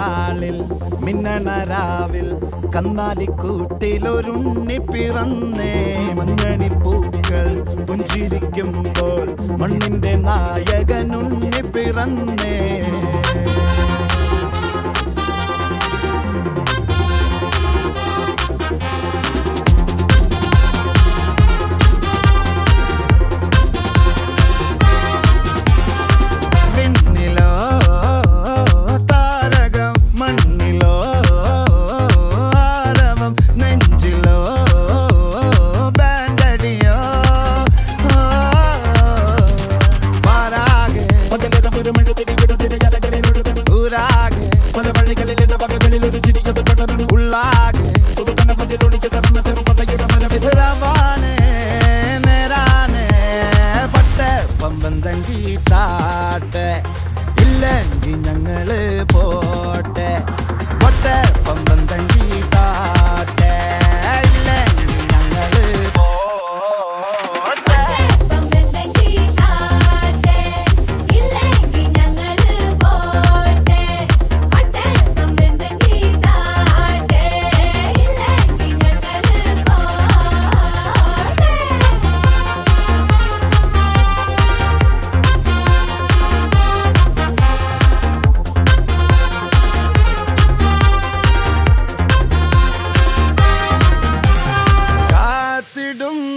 നാളിൽ മിന്നണരാവിൽ കന്നാലിക്കൂട്ടിലൊരുണ്ണി പിറന്നേ. മഞ്ഞണിപ്പൂക്കൾ പുഞ്ചിരിക്കുമ്പോൾ മണ്ണിന്റെ നായകനുണ്ണി പിറന്നേ. ഇല്ലെങ്കിൽ ഞങ്ങള് പോട്ടെ പൊട്ടെ പമ്പം തങ്കി താട്ടെ. ഇല്ലെങ്കിൽ ഞങ്ങള് പോട്ടെ പമ്പം തങ്കി താട്ടെ. ഇല്ലെങ്കിൽ ഞങ്ങള് പോട്ടെ പൊട്ടെ പമ്പം തങ്കി താട്ടെ. ഇല്ലെങ്കിൽ ഞങ്ങള് പോട്ടെ.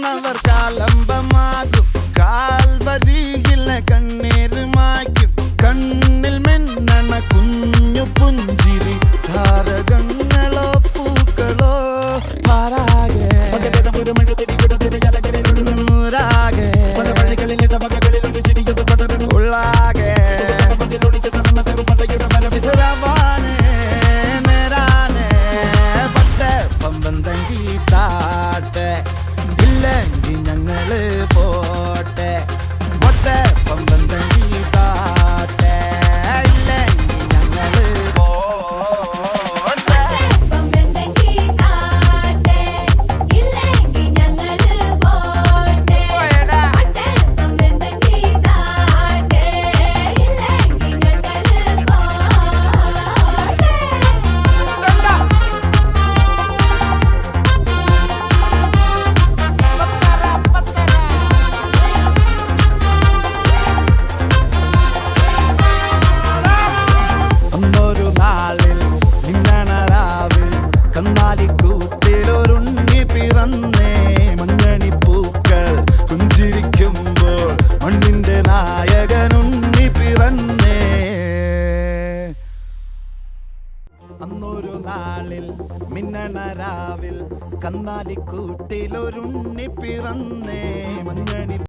അവർ കാലംബമാകും കാൽവരിയിലെ കണ്ണീര് മായ്ക്കും. കണ്ണിൽ മെന്നണ കുഞ്ഞു പുഞ്ചിരി താരകങ്ങളോ പൂക്കളോ പാരാകെ ഉള്ളാകെ പമ്പം തങ്കി താട്ടെ. ഇല്ലെങ്കിൽ ഞങ്ങള് പോട്ടെ പൊട്ടെ പമ്പം തങ്കി താട്ടെ. ഇല്ലെങ്കിൽ ഞങ്ങള് പോട്ടെ പമ്പം തങ്കി താട്ടെ. ഇല്ലെങ്കിൽ ഞങ്ങള് പോട്ടെ പൊട്ടെ പമ്പം തങ്കി താട്ടെ. ഇല്ലെങ്കിൽ ഞങ്ങള് പോട്ടെ. കന്നാലിക്കൂട്ടിലൊരുണ്ണി പിറന്നേ. മഞ്ഞണിപ്പൂക്കൾ പുഞ്ചിരിക്കുമ്പോൾ മണ്ണിന്റെ നായകനുണ്ണി പിറന്നേ. അന്നൊരു നാളിൽ മിന്നണരാവിൽ കന്നാലിക്കൂട്ടിലൊരുണ്ണി പിറന്നേ. മഞ്ഞണി